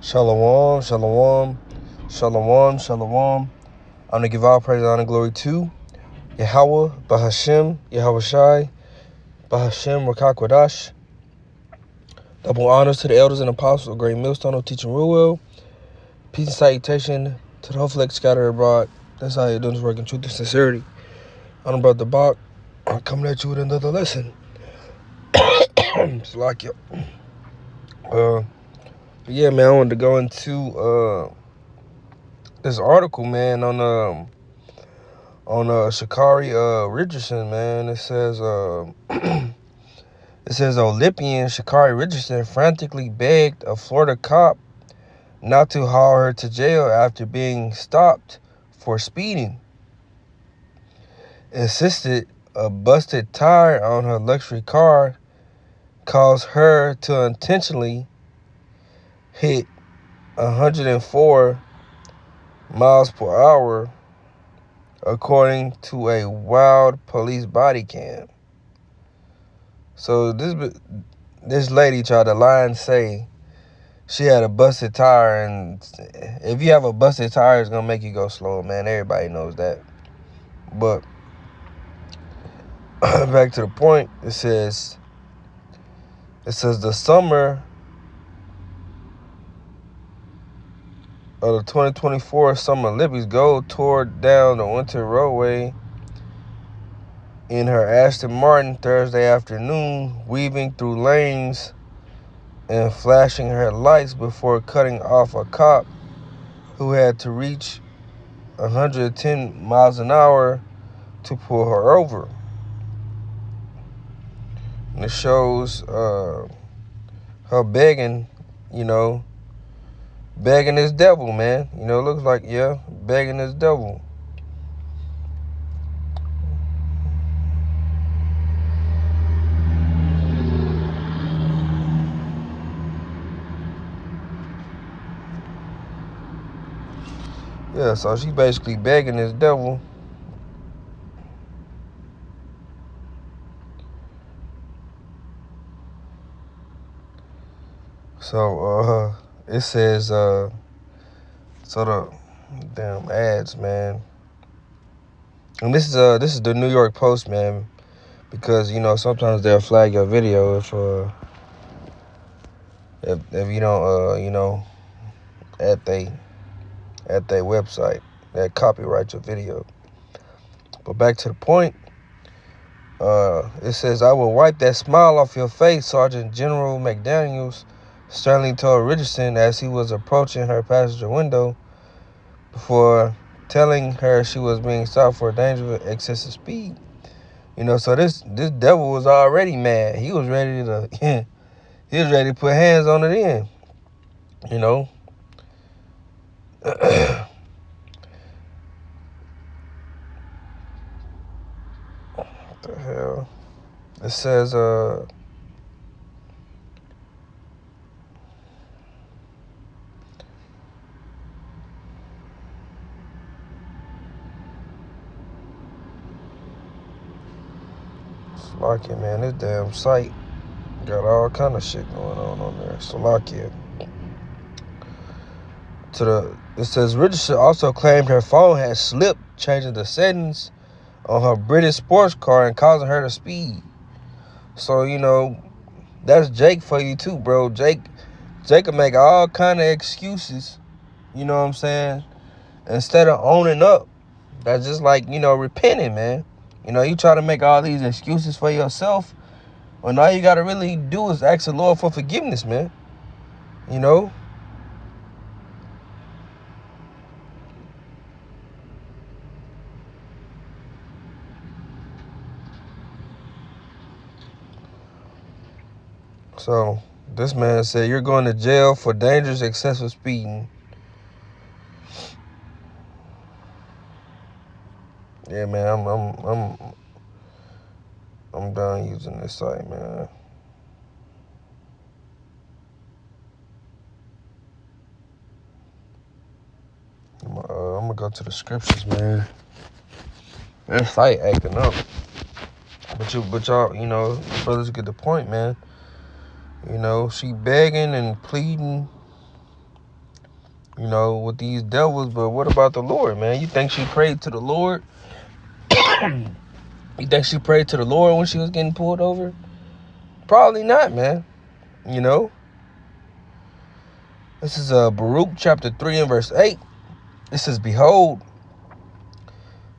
Shalom, shalom, shalom, shalom. I'm going to give all praise, honor, and glory to Yahweh, Bahashem, Yahweh Shai, Bahashem, Rakakwadash. Double honors to the elders and apostles of Great Millstone of Teaching Real Well. Peace and salutation to the whole flex scattered abroad. That's how you're doing this work in truth and sincerity. I'm Brother Bach. I'm coming at you with another lesson. It's like it. Yeah, man, I wanted to go into this article, man, on Sha'Carri Richardson, man. It says Olympian Sha'Carri Richardson frantically begged a Florida cop not to haul her to jail after being stopped for speeding. Insisted a busted tire on her luxury car caused her to intentionally hit 104 miles per hour, according to a wild police body cam. So this lady tried to lie and say she had a busted tire, and if you have a busted tire, it's gonna make you go slower, man. Everybody knows that. But back to the point, it says the summer of the 2024 Summer Olympics Gold tore down the winter roadway in her Aston Martin Thursday afternoon, weaving through lanes and flashing her lights before cutting off a cop who had to reach 110 miles an hour to pull her over. And it shows her begging, begging this devil, man. It looks like, begging this devil. Yeah, so she basically begging this devil. So it says so the damn ads, man. And this is the New York Post, man, because sometimes they'll flag your video if you don't at their website that copyright your video. But back to the point. It says, "I will wipe that smile off your face," Sergeant General McDaniels sternly told Richardson as he was approaching her passenger window before telling her she was being stopped for dangerous excessive speed. So this devil was already mad. He was ready to put hands on it in. What the hell? It says Slovakia, man, this damn site got all kind of shit going on there. Slovakia. It says Richardson also claimed her phone had slipped, changing the settings on her British sports car and causing her to speed. So, that's Jake for you too, bro. Jake will make all kind of excuses, you know what I'm saying? Instead of owning up. That's just like, repenting, man. You try to make all these excuses for yourself, when all you got to really do is ask the Lord for forgiveness, man. So this man said, "You're going to jail for dangerous excessive speeding." Yeah, man, I'm done using this site, man. I'm gonna go to the scriptures, man. That site acting up. But y'all, brothers get the point, man. She begging and pleading. you know, with these devils. But what about the Lord, man? You think she prayed to the Lord? You think she prayed to the Lord when she was getting pulled over? Probably not, man. You know? This is Baruch chapter 3 and verse 8. It says, behold,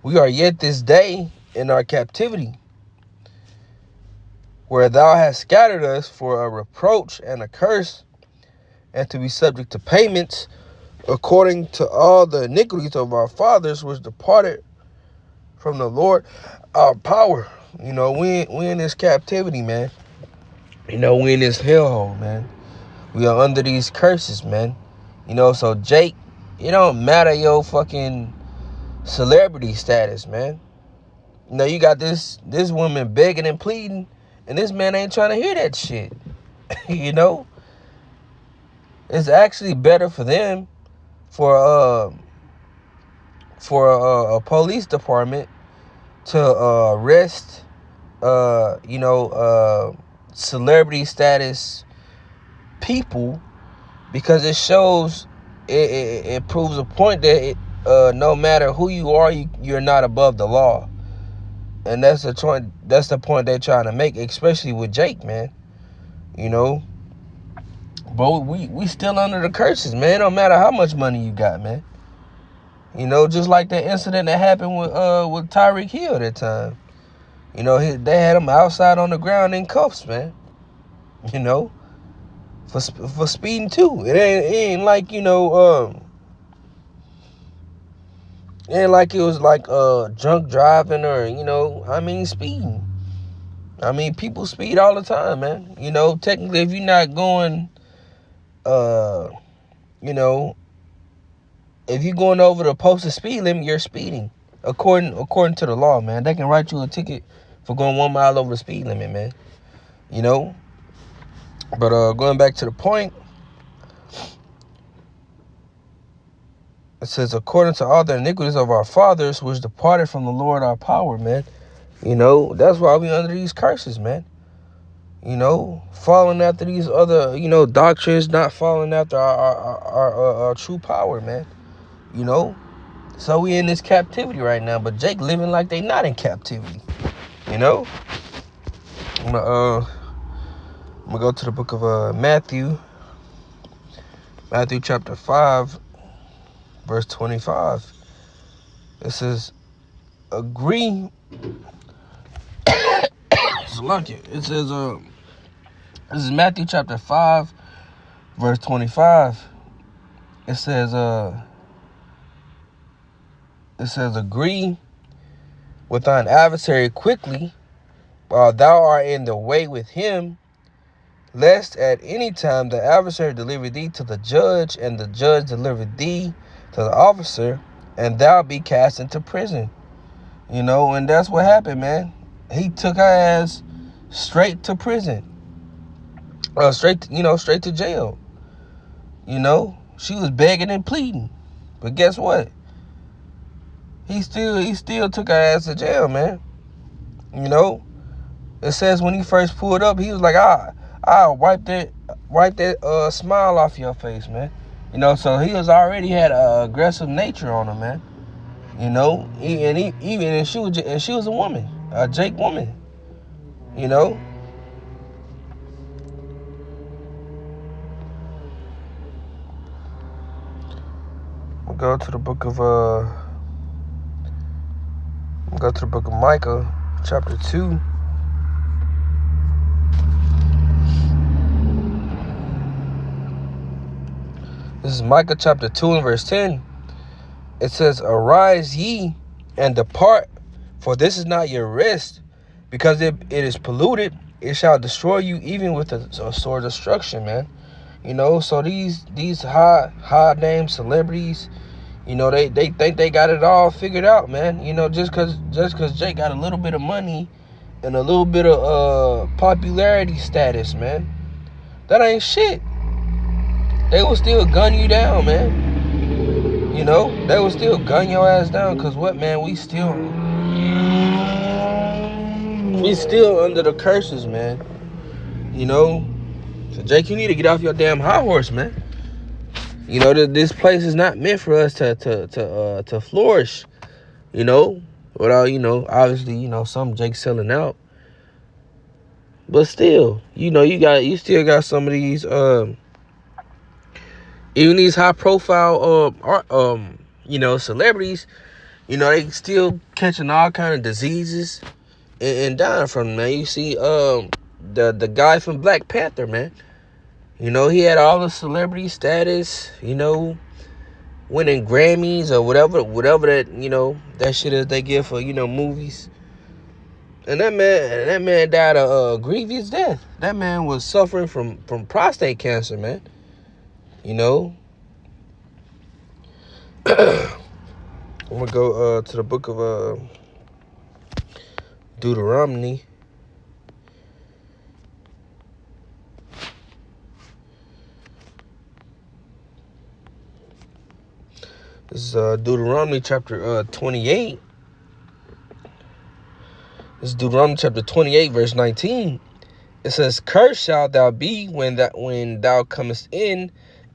we are yet this day in our captivity, where thou hast scattered us for a reproach and a curse, and to be subject to payments, according to all the iniquities of our fathers, which departed from the Lord our power. You know, we in this captivity, man. You know, we in this hellhole, man. We are under these curses, man. You know, so Jake, it don't matter your fucking celebrity status, man. You know, you got this woman begging and pleading, and this man ain't trying to hear that shit. You know? It's actually better for them, for a police department to arrest celebrity status people, because it shows, it proves a point that no matter who you are, you're not above the law. And that's the point they're trying to make, especially with Jake, man. You know, but we still under the curses, man. No matter how much money you got, man. You know, just like that incident that happened with Tyreek Hill that time. You know, they had him outside on the ground in cuffs, man. You know, for speeding too. It ain't like, you know, it ain't like it was like drunk driving or, you know, I mean, speeding. I mean, people speed all the time, man. You know, technically, if you're not going, you know, if you're going over the posted speed limit, you're speeding. According to the law, man. They can write you a ticket for going 1 mile over the speed limit, man. You know? But going back to the point, it says, according to all the iniquities of our fathers, which departed from the Lord our power, man. You know, that's why we under these curses, man. You know, following after these other, you know, doctrines, not following after our true power, man. You know? So we in this captivity right now, but Jake living like they not in captivity. You know? I'm gonna go to the book of Matthew. Matthew chapter 5, verse 25. It says, agree. It's lucky. It says, this is Matthew chapter 5, verse 25. It says, agree with thine adversary quickly, while thou art in the way with him, lest at any time the adversary deliver thee to the judge, and the judge deliver thee to the officer, and thou be cast into prison. You know, and that's what happened, man. He took her ass straight to prison. Straight to jail. You know, she was begging and pleading. But guess what? He still took her ass to jail, man. You know, it says when he first pulled up, he was like, I'll wipe that smile off your face, man. You know, so he was already had an aggressive nature on him, man. You know, and she was a woman, a Jake woman. You know. We'll go to the book of Micah, chapter 2. This is Micah chapter 2 and verse 10. It says, arise ye and depart, for this is not your rest, because it is polluted. It shall destroy you even with a sword of destruction, man. You know, so these high name celebrities, you know, they think they got it all figured out, man. You know, just cause Jake got a little bit of money and a little bit of popularity status, man, that ain't shit. They will still gun you down, man. You know, they will still gun your ass down, cause what, man, we still under the curses, man. You know, so Jake, you need to get off your damn high horse, man. You know, this place is not meant for us to flourish. You know, without, you know, obviously, you know, some Jake selling out, but still, you know, you still got some of these even these high profile you know, celebrities. You know, they still catching all kind of diseases and dying from them, man. You see the guy from Black Panther, man. You know, he had all the celebrity status, you know, winning Grammys or whatever that, you know, that shit is they give for, you know, movies. And that man died a grievous death. That man was suffering from prostate cancer, man. You know. I'm gonna go to the book of Deuteronomy. This is Deuteronomy chapter 28. This is Deuteronomy chapter 28, verse 19. It says, "Cursed shalt thou be when thou comest in,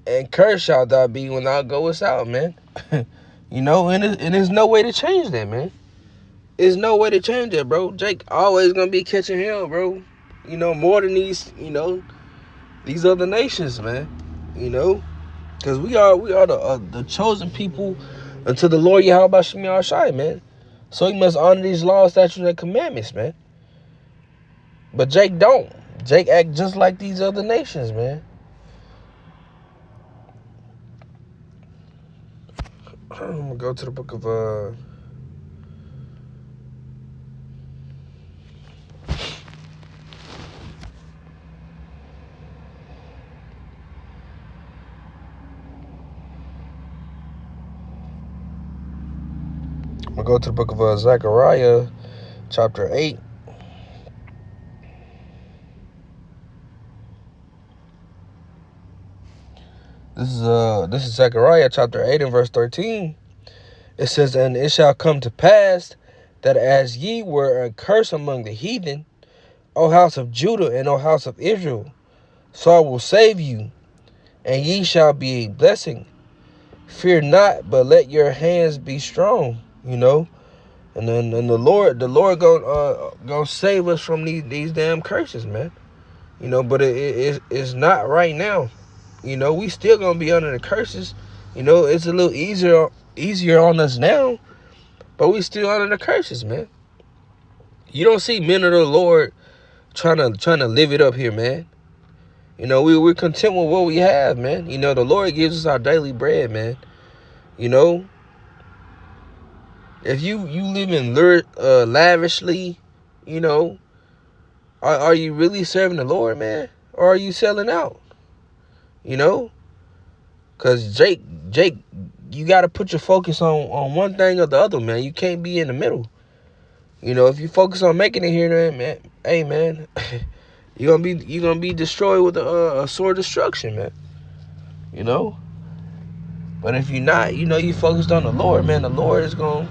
and cursed shalt thou be when thou goest out," man. You know, and there's no way to change that, man. There's no way to change that, bro. Jake always gonna be catching hell, bro. You know, more than these, you know, these other nations, man. You know, because we are the chosen people unto the Lord Yahweh Shem Shai, man. So he must honor these laws, statutes, and commandments, man. But Jake don't. Jake act just like these other nations, man. I'm gonna go to the book of Zechariah, chapter 8. This is Zechariah chapter 8 and verse 13. It says, "And it shall come to pass that as ye were a curse among the heathen, O house of Judah and O house of Israel, so I will save you, and ye shall be a blessing. Fear not, but let your hands be strong." You know, and then the Lord gonna save us from these damn curses, man. You know, but it's not right now. You know, we still gonna be under the curses. You know, it's a little easier on us now, but we still under the curses, man. You don't see men of the Lord trying to live it up here, man. You know, we're content with what we have, man. You know, the Lord gives us our daily bread, man. You know, if you live in lavishly, you know, are you really serving the Lord, man, or are you selling out? You know, because Jake, you got to put your focus on one thing or the other, man. You can't be in the middle. You know, if you focus on making it here, man, hey, man, you're gonna be destroyed with a sword of destruction, man. You know. But if you're not, you know, you focused on the Lord, man, the Lord is gonna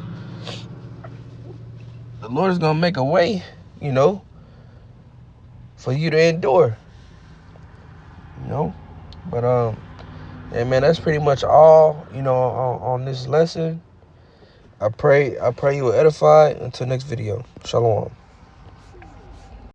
make a way, you know, for you to endure. You know. But yeah, man, that's pretty much all, you know, on this lesson. I pray you were edified. Until next video. Shalom.